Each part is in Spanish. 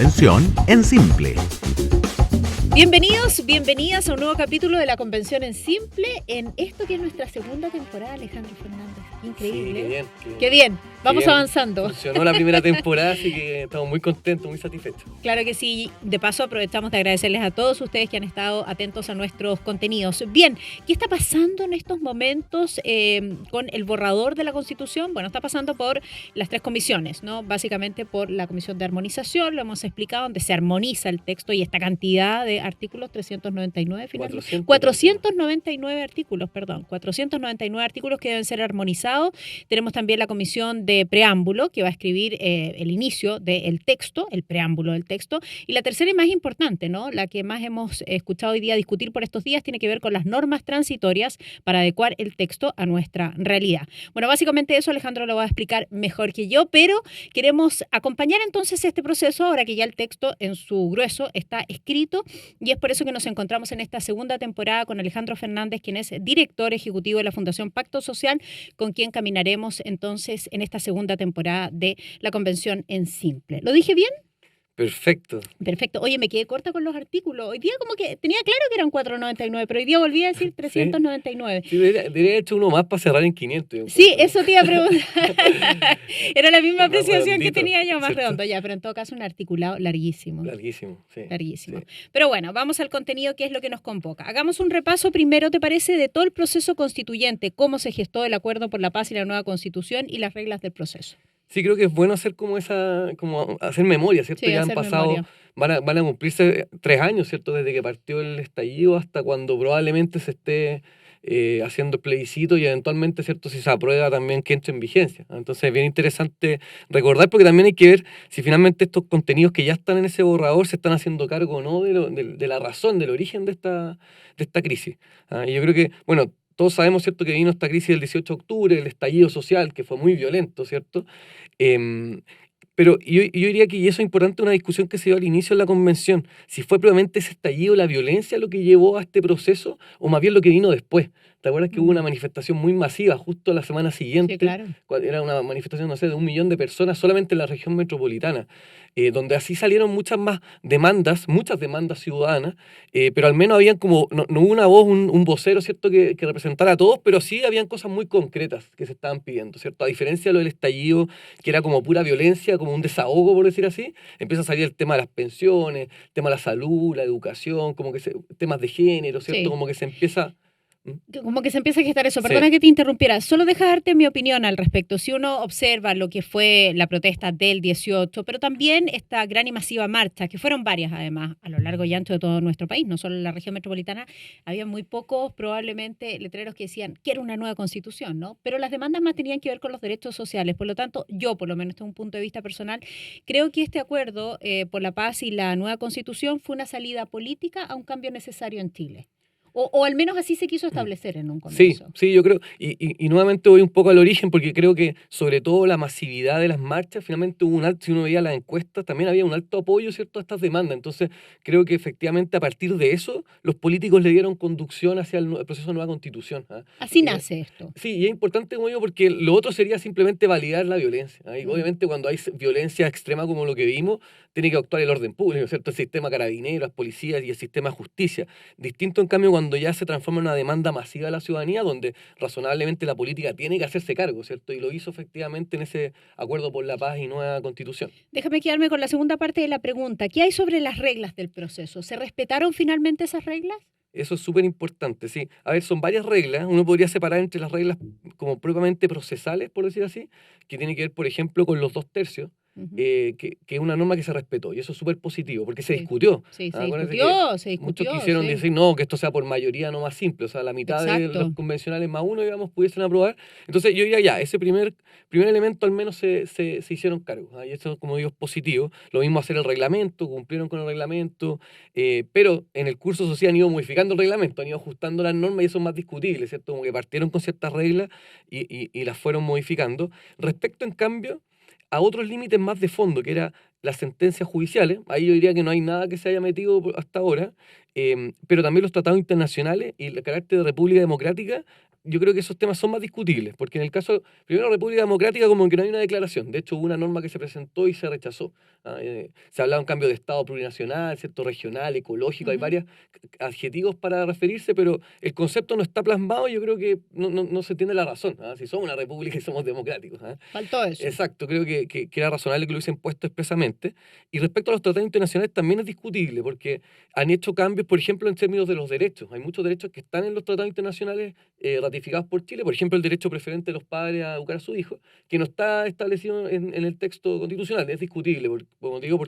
convención en Simple. Bienvenidos, bienvenidas a un nuevo capítulo de La Convención en Simple, en esto que es nuestra segunda temporada, Alejandro Fernández. Increíble. Sí, qué bien. Qué bien. Vamos bien. Avanzando. Funcionó la primera temporada, así que estamos muy contentos, muy satisfechos. Claro que sí. De paso, aprovechamos de agradecerles a todos ustedes que han estado atentos a nuestros contenidos. Bien, ¿qué está pasando en estos momentos con el borrador de la Constitución? Bueno, está pasando por las tres comisiones, ¿no? Básicamente por la Comisión de Armonización, lo hemos explicado, donde se armoniza el texto y esta cantidad de artículos, 399 finalmente. 499 artículos, perdón. 499 artículos que deben ser armonizados. Tenemos también la Comisión de Preámbulo, que va a escribir el inicio del texto, el preámbulo del texto. Y la tercera y más importante, ¿no? La que más hemos escuchado hoy día discutir por estos días, tiene que ver con las normas transitorias para adecuar el texto a nuestra realidad. Bueno, básicamente eso Alejandro lo va a explicar mejor que yo, pero queremos acompañar entonces este proceso ahora que ya el texto en su grueso está escrito, y es por eso que nos encontramos en esta segunda temporada con Alejandro Fernández, quien es director ejecutivo de la Fundación Pacto Social, con quien caminaremos entonces en esta segunda temporada de la Convención en Simple. ¿Lo dije bien? Perfecto. Perfecto. Oye, me quedé corta con los artículos. Hoy día como que tenía claro que eran 499, pero hoy día volví a decir 399. Sí, debería haber hecho uno más para cerrar en 500. Sí, eso te iba a preguntar. Era la misma apreciación que redondito, tenía yo, más ¿cierto? redondo ya, pero en todo caso un articulado larguísimo. Larguísimo, sí. Larguísimo. Sí. Pero bueno, vamos al contenido, que es lo que nos convoca. Hagamos un repaso primero, ¿te parece?, de todo el proceso constituyente, cómo se gestó el Acuerdo por la Paz y la nueva Constitución y las reglas del proceso. Sí, creo que es bueno hacer como hacer memoria, ¿cierto? Sí, Ya han hacer pasado, memoria. van a cumplirse 3 años, ¿cierto? Desde que partió el estallido hasta cuando probablemente se esté haciendo el plebiscito y eventualmente, ¿cierto? Si se aprueba también que entre en vigencia. Entonces es bien interesante recordar, porque también hay que ver si finalmente estos contenidos que ya están en ese borrador se están haciendo cargo o no de la razón, del origen de esta crisis. Y yo creo que, bueno, todos sabemos, ¿cierto?, que vino esta crisis del 18 de octubre, el estallido social, que fue muy violento, ¿cierto? Pero yo diría que, y eso es importante, una discusión que se dio al inicio de la convención, si fue probablemente ese estallido, la violencia, lo que llevó a este proceso, o más bien lo que vino después. ¿Te acuerdas que hubo una manifestación muy masiva justo la semana siguiente? Sí, claro. Era una manifestación, no sé, de 1 millón de personas solamente en la región metropolitana, donde así salieron muchas demandas ciudadanas, pero al menos habían como, no hubo una voz, un vocero, ¿cierto?, que representara a todos, pero sí habían cosas muy concretas que se estaban pidiendo, ¿cierto? A diferencia de lo del estallido, que era como pura violencia, como un desahogo, por decir así, empieza a salir el tema de las pensiones, el tema de la salud, la educación, temas de género, ¿cierto? Sí. Como que se empieza... Como que se empieza a gestar eso. Sí. Perdona que te interrumpiera. Solo deja darte mi opinión al respecto. Si uno observa lo que fue la protesta del 18, pero también esta gran y masiva marcha, que fueron varias además, a lo largo y ancho de todo nuestro país, no solo en la región metropolitana, había muy pocos probablemente letreros que decían que era una nueva constitución, ¿no? Pero las demandas más tenían que ver con los derechos sociales. Por lo tanto, yo, por lo menos desde un punto de vista personal, creo que este acuerdo por la paz y la nueva constitución fue una salida política a un cambio necesario en Chile. O al menos así se quiso establecer en un comienzo. Sí, yo creo, y nuevamente voy un poco al origen, porque creo que sobre todo la masividad de las marchas, finalmente hubo un alto, si uno veía las encuestas, también había un alto apoyo, ¿cierto?, a estas demandas. Entonces creo que efectivamente a partir de eso, los políticos le dieron conducción hacia el proceso de nueva constitución. Así nace esto. Sí, y es importante, como digo, porque lo otro sería simplemente validar la violencia. Y obviamente cuando hay violencia extrema como lo que vimos, tiene que actuar el orden público, ¿cierto? El sistema carabineros, policías y el sistema de justicia. Distinto, en cambio, cuando ya se transforma en una demanda masiva de la ciudadanía, donde razonablemente la política tiene que hacerse cargo, ¿cierto? Y lo hizo efectivamente en ese acuerdo por la paz y nueva constitución. Déjame quedarme con la segunda parte de la pregunta. ¿Qué hay sobre las reglas del proceso? ¿Se respetaron finalmente esas reglas? Eso es súper importante, sí. A ver, son varias reglas. Uno podría separar entre las reglas como propiamente procesales, por decir así, que tiene que ver, por ejemplo, con los 2/3, que es una norma que se respetó. Y eso es súper positivo, porque se discutió. Sí, se Acuérdense discutió. muchos quisieron Sí. decir, no, que esto sea por mayoría no más simple. O sea, la mitad de Exacto. los convencionales más uno, digamos, pudiesen aprobar. Entonces yo diría ya, ese primer elemento al menos se hicieron cargo. Y eso, como digo, es positivo. Lo mismo hacer el reglamento, cumplieron con el reglamento, pero en el curso social han ido modificando el reglamento, han ido ajustando las normas, y eso es más discutible, ¿cierto? Como que partieron con ciertas reglas y las fueron modificando. Respecto, en cambio, a otros límites más de fondo, que era las sentencias judiciales, ahí yo diría que no hay nada que se haya metido hasta ahora, pero también los tratados internacionales y el carácter de República Democrática, yo creo que esos temas son más discutibles, porque en el caso, primero, República Democrática como que no hay una declaración, de hecho hubo una norma que se presentó y se rechazó. Se hablaba de un cambio de Estado plurinacional, ¿cierto? Regional, ecológico, hay Ujú. varios adjetivos para referirse, pero el concepto no está plasmado y yo creo que no se entiende la razón, si somos una república y somos democráticos. Faltó eso. Exacto, creo que era razonable que lo hubiesen puesto expresamente. Y respecto a los tratados internacionales también es discutible, porque han hecho cambios, por ejemplo, en términos de los derechos. Hay muchos derechos que están en los tratados internacionales ratificados por Chile, por ejemplo, el derecho preferente de los padres a educar a su hijo, que no está establecido en el texto constitucional. Es discutible, como digo, Ujú.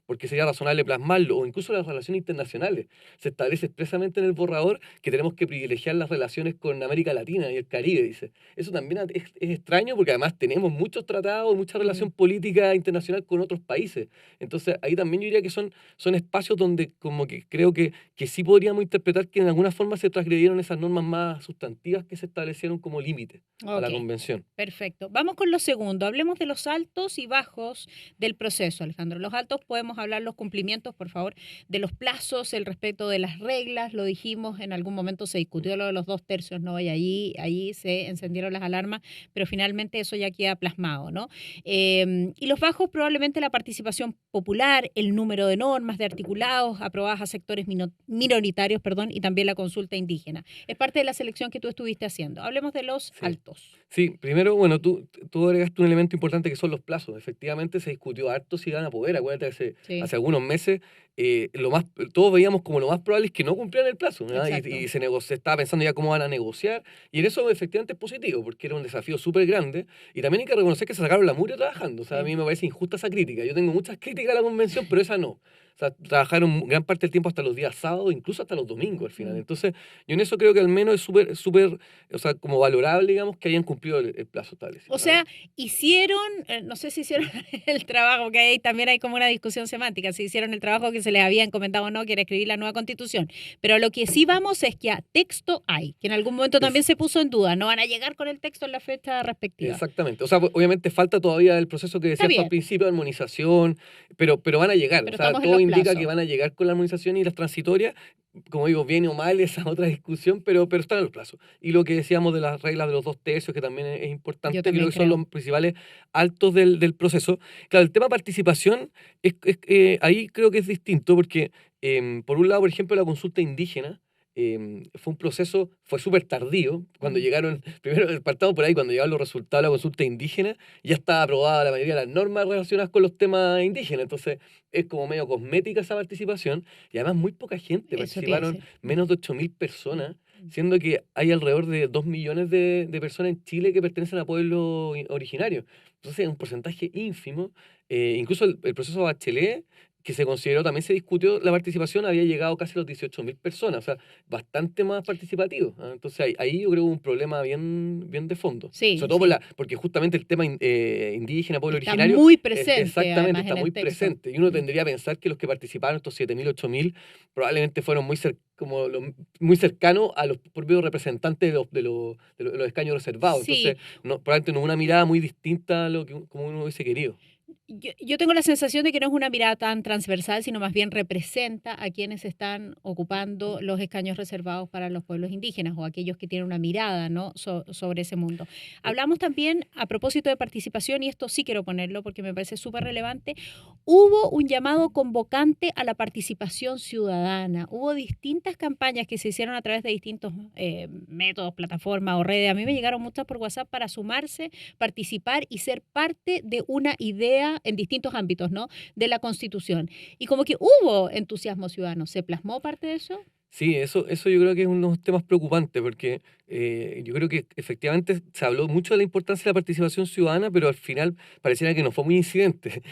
porque sería razonable plasmarlo, o incluso las relaciones internacionales. Se establece expresamente en el borrador que tenemos que privilegiar las relaciones con América Latina y el Caribe, dice. Eso también es extraño porque además tenemos muchos tratados, mucha Mm. relación política internacional con otros países. Entonces ahí también yo diría que son espacios donde como que creo que sí podríamos interpretar que en alguna forma se transgredieron esas normas más sustantivas que se establecieron como límite a Ok, la convención. perfecto. Vamos con lo segundo. Hablemos de los altos y bajos del proceso, Alejandro. Los altos podemos hablar los cumplimientos, por favor, de los plazos, el respeto de las reglas. Lo dijimos, en algún momento se discutió lo de los 2 tercios, ¿no? Y allí se encendieron las alarmas, pero finalmente eso ya queda plasmado, ¿no? Y los bajos, probablemente la participación popular, el número de normas, de articulados aprobadas a sectores minoritarios, perdón, y también la consulta indígena. Es parte de la selección que tú estuviste haciendo. Hablemos de los Sí. altos. Sí, primero, bueno, tú agregaste un elemento importante que son los plazos. Efectivamente, se discutió harto si iban a poder. Acuérdate, Sí, hace algunos meses, todos veíamos como lo más probable es que no cumplieran el plazo, ¿no? exacto. Y se estaba pensando ya cómo van a negociar. Y en eso, efectivamente, es positivo, porque era un desafío súper grande. Y también hay que reconocer que se sacaron la mugre trabajando. O sea, a Sí. mí me parece injusta esa crítica. Yo tengo muchas críticas a la convención, pero esa no. O sea, trabajaron gran parte del tiempo hasta los días sábados, incluso hasta los domingos al final. Mm. Entonces, yo en eso creo que al menos es súper, o sea, como valorable, digamos, que hayan cumplido el plazo O establecido. sea, hicieron, no sé si hicieron el trabajo, que ahí también hay como una discusión semántica, si hicieron el trabajo que se les había encomendado o no, que era escribir la nueva constitución. Pero lo que sí vamos es que a texto hay, que en algún momento también Es, se puso en duda, no van a llegar con el texto en la fecha respectiva. exactamente. O sea, obviamente falta todavía el proceso que Está decías tú al bien, principio de armonización, pero van a llegar. O pero sea, estamos en todo los indica que plazos. van a llegar con la armonización y las transitorias. Como digo, bien o mal, esa es otra discusión, pero están en los plazos. Y lo que decíamos de las reglas de los 2 tercios, que también es Yo importante, creo también que son creo. los principales altos del proceso. Claro, el tema participación, ahí creo que es distinto, porque por un lado, por ejemplo, la consulta indígena, fue un proceso, fue súper tardío, cuando Mm. llegaron, primero partamos por ahí, cuando llegaron los resultados de la consulta indígena, ya estaba aprobada la mayoría de las normas relacionadas con los temas indígenas, entonces es como medio cosmética esa participación, y además muy poca gente, Eso te iba a participaron decir. Mm, menos de 8.000 personas, mm. siendo que hay alrededor de 2 millones de personas en Chile que pertenecen a pueblos originarios. Entonces es un porcentaje ínfimo. Incluso el proceso Bachelet, que se consideró, también se discutió, la participación había llegado casi a los 18.000 personas, o sea, bastante más participativo. Entonces ahí yo creo que hubo un problema bien de fondo. Sí, Sobre todo sí. porque justamente el tema indígena, pueblo Está originario, muy presente exactamente, además está en el muy texto. presente. Y uno Mm. tendría que pensar que los que participaron, estos 7.000 8.000 probablemente fueron muy cercanos a los propios representantes de los escaños reservados. Entonces, Sí, probablemente no hubo una mirada muy distinta a lo que como uno hubiese querido. yo tengo la sensación de que no es una mirada tan transversal, sino más bien representa a quienes están ocupando los escaños reservados para los pueblos indígenas o aquellos que tienen una mirada, ¿no? Sobre ese mundo. Eh, Hablamos también a propósito de participación, y esto sí quiero ponerlo porque me parece súper relevante. Hubo un llamado convocante a la participación ciudadana. Hubo distintas campañas que se hicieron a través de distintos métodos, plataformas o redes. A mí me llegaron muchas por WhatsApp para sumarse, participar y ser parte de una idea en distintos ámbitos, ¿no? De la Constitución. Y como que hubo entusiasmo ciudadano. ¿Se plasmó parte de eso? Sí, eso yo creo que es uno de los temas preocupantes, porque yo creo que efectivamente se habló mucho de la importancia de la participación ciudadana, pero al final pareciera que no fue muy incidente.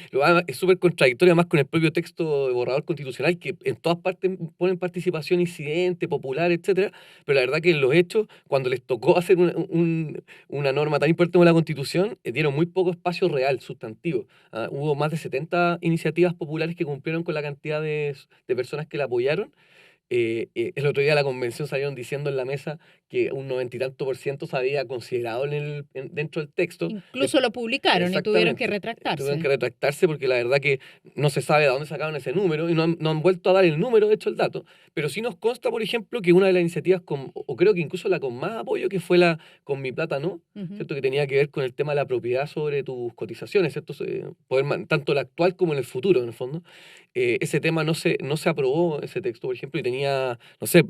Es súper contradictorio además con el propio texto de borrador constitucional, que en todas partes ponen participación incidente, popular, etcétera, pero la verdad que en los hechos, cuando les tocó hacer una norma tan importante como la Constitución, dieron muy poco espacio real, sustantivo. Hubo más de 70 iniciativas populares que cumplieron con la cantidad de personas que la apoyaron. El otro día la convención salieron diciendo en la mesa que un 90 y tanto por ciento se había considerado dentro del texto. Incluso lo publicaron y tuvieron que retractarse. Tuvieron que retractarse porque la verdad que no se sabe de dónde sacaron ese número y no han vuelto a dar el número, de hecho, el dato. Pero sí nos consta, por ejemplo, que una de las iniciativas, o creo que incluso la con más apoyo, que fue la con Mi Plata No, ¿cierto? Que tenía que ver con el tema de la propiedad sobre tus cotizaciones, ¿cierto? Tanto la actual como en el futuro, en el fondo. Ese tema no se aprobó, ese texto, por ejemplo, y tenía, no sé,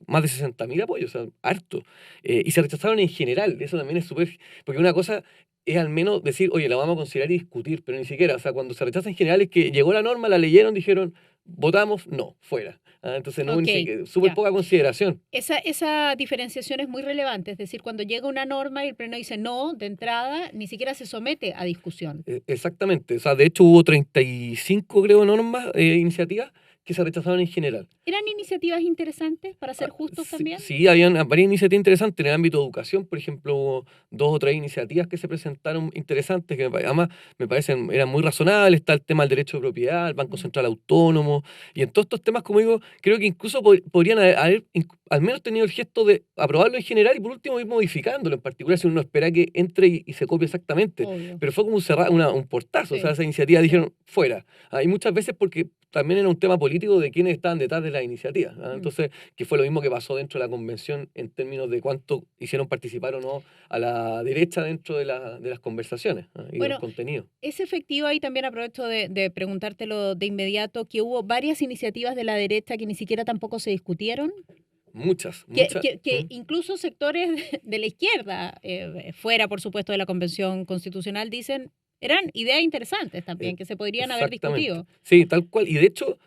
más de 60.000 apoyos, o sea, harto. Y se rechazaron en general, eso también es súper... Porque una cosa es al menos decir, oye, la vamos a considerar y discutir, pero ni siquiera, o sea, cuando se rechaza en general es que llegó la norma, la leyeron, dijeron, votamos, no, fuera. Entonces no, súper poca consideración. Esa diferenciación es muy relevante, es decir, cuando llega una norma y el Pleno dice no, de entrada, ni siquiera se somete a discusión. Exactamente, o sea, de hecho hubo 35, creo, normas, iniciativas que se rechazaron en general. ¿Eran iniciativas interesantes, para ser justos también? Sí, habían varias iniciativas interesantes. En el ámbito de educación, por ejemplo, hubo 2 o 3 iniciativas que se presentaron interesantes, que además me parecen eran muy razonables. Está el tema del derecho de propiedad, el Banco Central Autónomo, y en todos estos temas, como digo, creo que incluso podrían haber al menos tenido el gesto de aprobarlo en general y por último ir modificándolo, en particular si uno espera que entre y se copie exactamente. Obvio. Pero fue como un portazo, Sí. o sea, esa iniciativa dijeron fuera. Y muchas veces porque también era un tema político de quiénes estaban detrás de la iniciativa. Entonces, que fue lo mismo que pasó dentro de la convención en términos de cuánto hicieron participar o no a la derecha dentro de las conversaciones y del contenido. Es efectivo, ahí también aprovecho de preguntártelo de inmediato, que hubo varias iniciativas de la derecha que ni siquiera tampoco se discutieron. Muchas. Que incluso sectores de la izquierda, fuera por supuesto de la Convención Constitucional, dicen, eran ideas interesantes también, que se podrían haber discutido. Sí, tal cual. Y de hecho,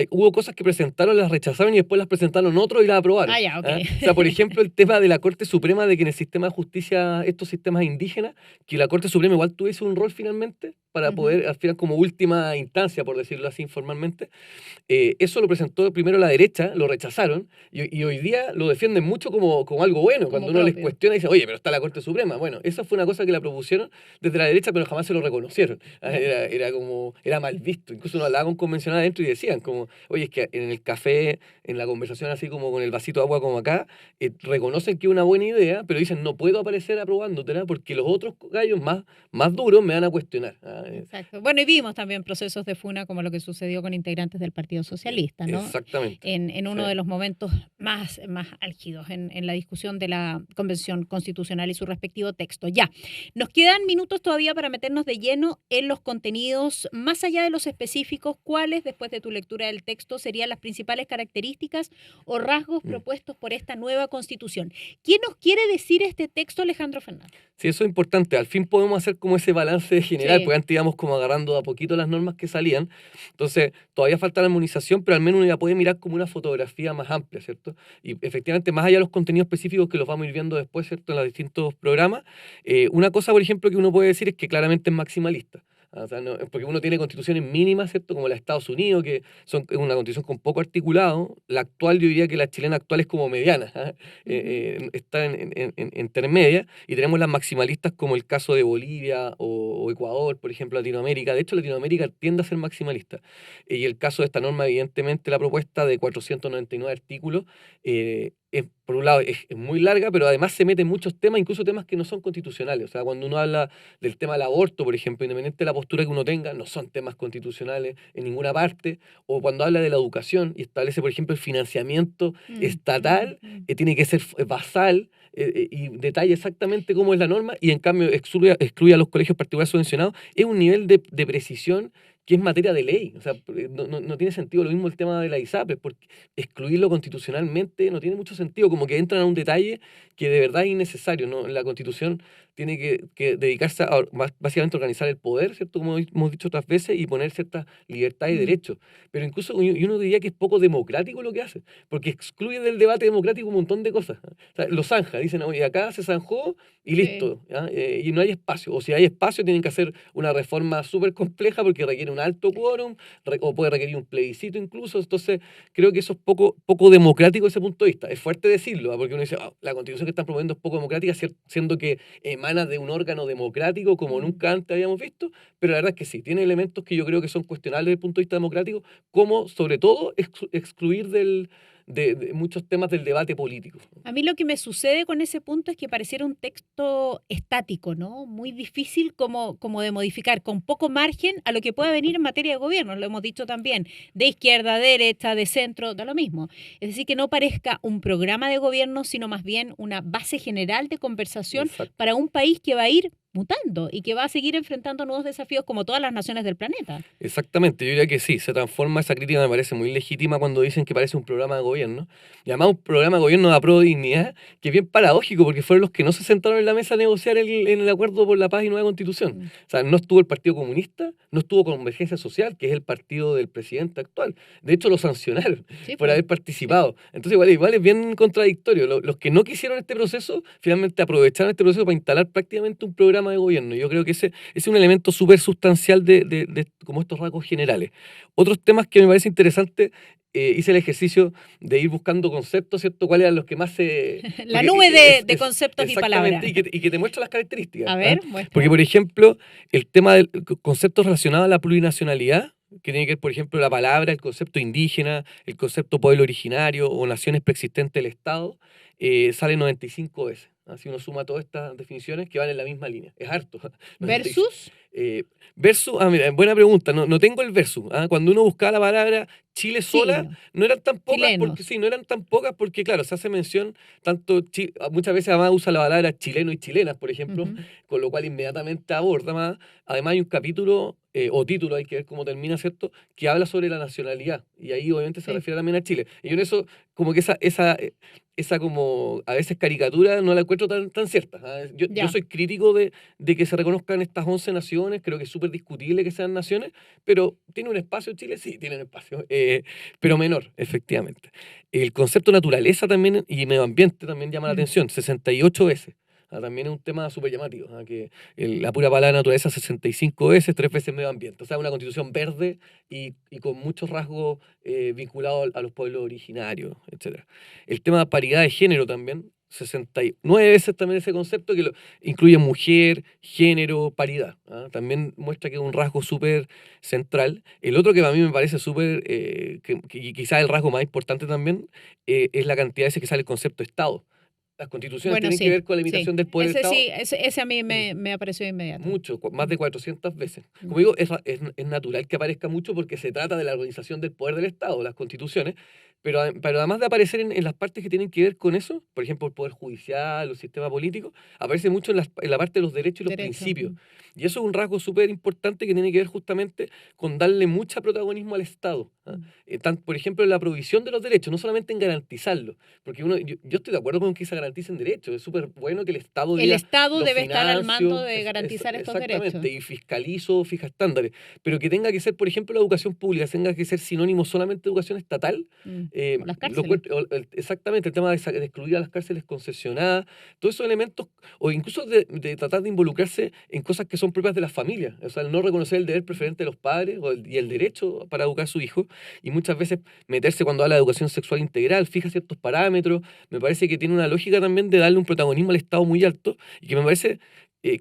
hubo cosas que presentaron, las rechazaron y después las presentaron otros y las aprobaron. Ya, okay. O sea, por ejemplo, el tema de la Corte Suprema, de que en el sistema de justicia, estos sistemas indígenas, que la Corte Suprema igual tuviese un rol finalmente para poder, al final, como última instancia, por decirlo así informalmente. Eso lo presentó primero la derecha, lo rechazaron, y hoy día lo defienden mucho como algo bueno. Cuando uno les cuestiona y dice, oye, pero está la Corte Suprema. Bueno, esa fue una cosa que la propusieron desde la derecha, pero jamás se lo reconocieron. Era mal visto. Incluso uno hablaba con convencional adentro y decían, como, oye, es que en el café, en la conversación así como con el vasito de agua como acá, reconocen que es una buena idea, pero dicen, no puedo aparecer aprobándotela porque los otros gallos más duros me van a cuestionar. Exacto. Bueno, y vimos también procesos de funa como lo que sucedió con integrantes del Partido Socialista, ¿no? Exactamente. En uno de los momentos más álgidos en la discusión de la Convención Constitucional y su respectivo texto. Ya, nos quedan minutos todavía para meternos de lleno en los contenidos, más allá de los específicos, ¿cuáles, después de tu lectura del texto, serían las principales características o rasgos propuestos por esta nueva Constitución? ¿Qué nos quiere decir este texto, Alejandro Fernández? Sí, eso es importante. Al fin podemos hacer como ese balance general, porque antes íbamos como agarrando a poquito las normas que salían. Entonces, todavía falta la armonización, pero al menos uno ya puede mirar como una fotografía más amplia, ¿cierto? Y efectivamente, más allá de los contenidos específicos que los vamos a ir viendo después, ¿cierto? En los distintos programas, una cosa, por ejemplo, que uno puede decir es que claramente es maximalista. O sea, porque uno tiene constituciones mínimas, ¿cierto? Como la de Estados Unidos, que es una constitución con poco articulado. La actual, yo diría que la chilena actual es como mediana, está en intermedia. Y tenemos las maximalistas como el caso de Bolivia o Ecuador, por ejemplo, Latinoamérica. De hecho, Latinoamérica tiende a ser maximalista. Y el caso de esta norma, evidentemente, la propuesta de 499 artículos, por un lado es muy larga, pero además se mete en muchos temas, incluso temas que no son constitucionales. O sea, cuando uno habla del tema del aborto, por ejemplo, independiente de la postura que uno tenga, no son temas constitucionales en ninguna parte. O cuando habla de la educación y establece, por ejemplo, el financiamiento estatal, tiene que ser basal, y detalla exactamente cómo es la norma, y en cambio excluye a los colegios particulares subvencionados. Es un nivel de precisión que es materia de ley. O sea, no tiene sentido. Lo mismo el tema de la ISAPRES, porque excluirlo constitucionalmente no tiene mucho sentido, como que entran a un detalle que de verdad es innecesario, ¿no? La Constitución tiene que dedicarse a básicamente organizar el poder, ¿cierto? Como hemos dicho otras veces, y poner ciertas libertades y derechos. Pero incluso uno diría que es poco democrático lo que hace, porque excluye del debate democrático un montón de cosas. O sea, lo zanja, dicen, oye, acá se zanjó y listo, y no hay espacio. O si hay espacio, tienen que hacer una reforma súper compleja porque requiere un alto quórum, o puede requerir un plebiscito incluso. Entonces, creo que eso es poco democrático desde ese punto de vista. Es fuerte decirlo, porque uno dice, la constitución que están promoviendo es poco democrática, siendo que emana de un órgano democrático como nunca antes habíamos visto, pero la verdad es que sí, tiene elementos que yo creo que son cuestionables desde el punto de vista democrático, como sobre todo excluir de muchos temas del debate político. A mí lo que me sucede con ese punto es que pareciera un texto estático, ¿no? Muy difícil como de modificar, con poco margen a lo que pueda venir en materia de gobierno, lo hemos dicho también, de izquierda, de derecha, de centro, da lo mismo. Es decir, que no parezca un programa de gobierno, sino más bien una base general de conversación Exacto. para un país que va a ir mutando y que va a seguir enfrentando nuevos desafíos como todas las naciones del planeta. Exactamente, yo diría que sí, se transforma esa crítica, me parece muy legítima cuando dicen que parece un programa de gobierno. Y además un programa de gobierno de Apruebo Dignidad, que es bien paradójico, porque fueron los que no se sentaron en la mesa a negociar en el acuerdo por la paz y nueva constitución. Mm. O sea, no estuvo el Partido Comunista, no estuvo Convergencia Social, que es el partido del presidente actual. De hecho, lo sancionaron Sí, por pues. haber participado. Entonces, igual es bien contradictorio. Los que no quisieron este proceso, finalmente aprovecharon este proceso para instalar prácticamente un programa de gobierno. Yo creo que ese es un elemento súper sustancial de como estos rasgos generales. Otros temas que me parece interesante, hice el ejercicio de ir buscando conceptos, ¿cierto? ¿Cuáles eran los que más se...? La Porque nube de conceptos y palabras. exactamente, y que te muestra las características. A ¿Ah? ver, muestra. Porque, por ejemplo, el tema del conceptos relacionados a la plurinacionalidad, que tiene que ver, por ejemplo, la palabra, el concepto indígena, el concepto pueblo originario o naciones preexistentes del Estado, sale 95 veces. Así uno suma todas estas definiciones que van en la misma línea. Es harto. Versus. Versus, mira, buena pregunta, no tengo el versus. Cuando uno buscaba la palabra Chile sola, Chileno. no eran tan pocas Chilenos. porque sí, no eran tan pocas porque claro, se hace mención tanto muchas veces además usa la palabra chileno y chilenas, por ejemplo, Ujú. con lo cual inmediatamente aborda más. Además hay un capítulo o título, hay que ver cómo termina, ¿cierto? Que habla sobre la nacionalidad y ahí obviamente se Sí. refiere también a Chile. Y yo en eso como que esa como a veces caricatura no la encuentro tan cierta. Yo Ya. soy crítico de que se reconozcan estas 11 naciones, creo que es súper discutible que sean naciones, pero ¿tiene un espacio Chile? Sí, tiene un espacio, pero menor, efectivamente. El concepto naturaleza también y medio ambiente también llama la Mm. atención, 68 veces. También es un tema súper llamativo, que la pura palabra naturaleza 65 veces, 3 veces medio ambiente. O sea, una constitución verde y con muchos rasgos vinculados a los pueblos originarios, etc. El tema de paridad de género también, 69 veces también ese concepto que incluye mujer, género, paridad. También muestra que es un rasgo súper central. El otro que a mí me parece súper, que quizás el rasgo más importante también, es la cantidad de veces que sale el concepto de Estado. Las constituciones Bueno, tienen que sí, ver con la sí. limitación del poder del Ese Estado. sí, ese a mí me apareció de inmediato. Mucho, más de Mm. 400 veces. Mm. Como digo, es natural que aparezca mucho porque se trata de la organización del poder del Estado, las constituciones, pero además de aparecer en las partes que tienen que ver con eso, por ejemplo, el poder judicial, el sistema político, aparece mucho en la parte de los derechos y los Derecho. principios. Mm. Y eso es un rasgo súper importante que tiene que ver justamente con darle mucho protagonismo al Estado. Mm. Por ejemplo, en la provisión de los derechos, no solamente en garantizarlos, porque yo estoy de acuerdo con que se garanticen derechos, es súper bueno que el Estado El diga, Estado los debe estar al mando financio, de garantizar estos exactamente, derechos. y fiscalizo, fija estándares, pero que tenga que ser, por ejemplo, la educación pública, tenga que ser sinónimo solamente de educación estatal, Mm. O las lo cárceles. exactamente, el tema de excluir a las cárceles concesionadas, todos esos elementos, o incluso de tratar de involucrarse en cosas que son propias de las familias, o sea, el no reconocer el deber preferente de los padres y el derecho para educar a su hijo, y muchas veces meterse cuando habla de educación sexual integral, fija ciertos parámetros, me parece que tiene una lógica también de darle un protagonismo al Estado muy alto, y que me parece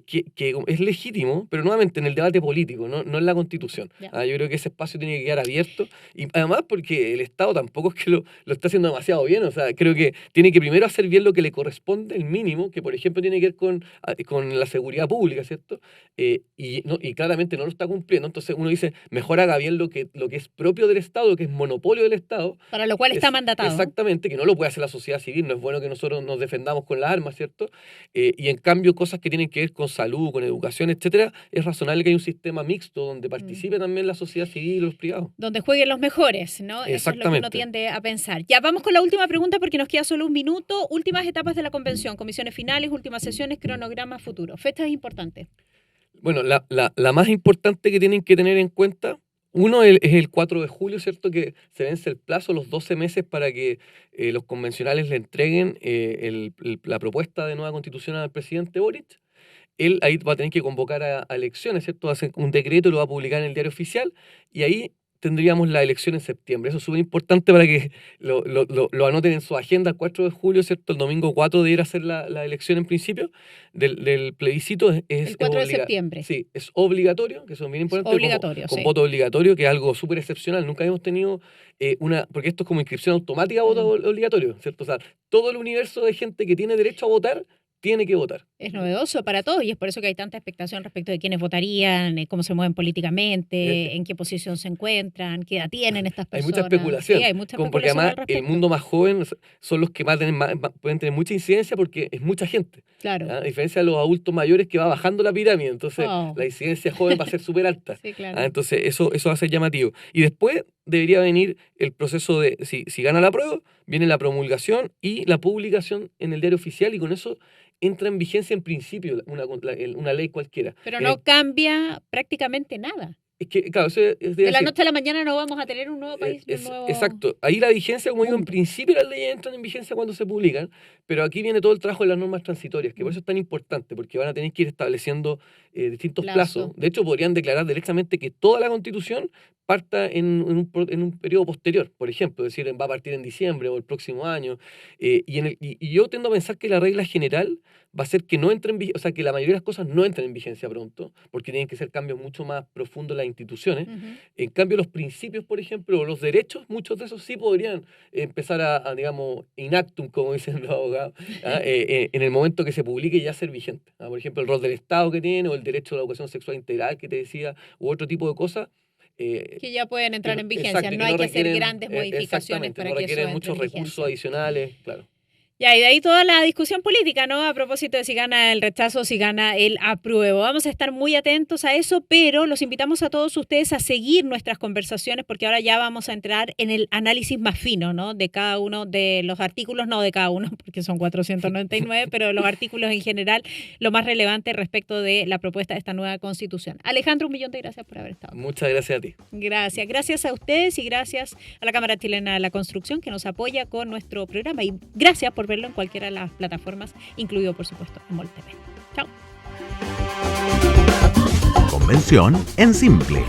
que es legítimo, pero nuevamente en el debate político, no en la Constitución. Ya. Yo creo que ese espacio tiene que quedar abierto, y además porque el Estado tampoco es que lo está haciendo demasiado bien, o sea, creo que tiene que primero hacer bien lo que le corresponde, el mínimo, que por ejemplo tiene que ver con la seguridad pública, ¿cierto? Y claramente no lo está cumpliendo, entonces uno dice, mejor haga bien lo que es propio del Estado, lo que es monopolio del Estado. Para lo cual está mandatado. Exactamente, que no lo puede hacer la sociedad civil, no es bueno que nosotros nos defendamos con las armas, ¿cierto? Y en cambio cosas que tienen que ver con salud, con educación, etcétera, es razonable que haya un sistema mixto donde participe también la sociedad civil y los privados. Donde jueguen los mejores, ¿no? Eso es lo que uno tiende a pensar. Ya vamos con la última pregunta porque nos queda solo un minuto. Últimas etapas de la convención, comisiones finales, últimas sesiones, cronograma futuro. Fechas importantes. Bueno, la más importante que tienen que tener en cuenta, uno es el 4 de julio, ¿cierto? Que se vence el plazo, los 12 meses para que los convencionales le entreguen la propuesta de nueva constitución al presidente Boric. Él ahí va a tener que convocar a elecciones, ¿cierto? Va a hacer un decreto y lo va a publicar en el diario oficial y ahí tendríamos la elección en septiembre. Eso es súper importante para que lo anoten en su agenda. El 4 de julio, ¿cierto? El domingo 4 debería ser la elección en principio del plebiscito. El 4 de septiembre. Sí, es obligatorio, que son bien importantes. Obligatorio, con sí. voto obligatorio, que es algo súper excepcional. Nunca hemos tenido porque esto es como inscripción automática a voto obligatorio, ¿cierto? O sea, todo el universo de gente que tiene derecho a votar tiene que votar. Es novedoso para todos y es por eso que hay tanta expectación respecto de quiénes votarían, cómo se mueven políticamente, en qué posición se encuentran, qué edad tienen estas personas. Hay mucha especulación. Sí, hay mucha especulación porque además al respecto. el mundo más joven son los que pueden tener mucha incidencia porque es mucha gente. Claro. A diferencia de los adultos mayores que va bajando la pirámide, entonces la incidencia joven va a ser súper alta. Sí, claro. Entonces eso va a ser llamativo. Y después debería venir el proceso de, si gana la prueba, viene la promulgación y la publicación en el diario oficial, y con eso entra en vigencia en principio una ley cualquiera. Pero no cambia prácticamente nada. Es que, claro, de la noche a la mañana no vamos a tener un nuevo país. Exacto. Ahí la vigencia, como digo, en principio las leyes entran en vigencia cuando se publican, pero aquí viene todo el trabajo de las normas transitorias, que por eso es tan importante, porque van a tener que ir estableciendo distintos plazos. De hecho, podrían declarar directamente que toda la Constitución parta en un periodo posterior, por ejemplo, es decir, va a partir en diciembre o el próximo año. Y yo tiendo a pensar que la regla general va a ser que no entren en vigencia, o sea, que la mayoría de las cosas no entren en vigencia pronto, porque tienen que ser cambios mucho más profundos en las instituciones. En cambio, los principios, por ejemplo, o los derechos, muchos de esos sí podrían empezar a digamos, in actum, como dicen los abogados, en el momento que se publique ya ser vigente. Por ejemplo, el rol del Estado que tiene, o el derecho a la educación sexual integral que te decía, u otro tipo de cosas. Que ya pueden entrar en vigencia, no hay que hacer grandes modificaciones para que eso entre en vigencia. No requieren muchos recursos adicionales, claro. Ya, y de ahí toda la discusión política, ¿no? A propósito de si gana el rechazo, si gana el apruebo. Vamos a estar muy atentos a eso, pero los invitamos a todos ustedes a seguir nuestras conversaciones, porque ahora ya vamos a entrar en el análisis más fino, ¿no? De cada uno de los artículos, no de cada uno, porque son 499, pero de los artículos en general, lo más relevante respecto de la propuesta de esta nueva Constitución. Alejandro, 1.000.000 de gracias por haber estado. Muchas gracias a ti. Gracias. Gracias a ustedes y gracias a la Cámara Chilena de la Construcción, que nos apoya con nuestro programa. Y gracias por verlo en cualquiera de las plataformas, incluido por supuesto en MOL TV. Chao. Convención en Simple.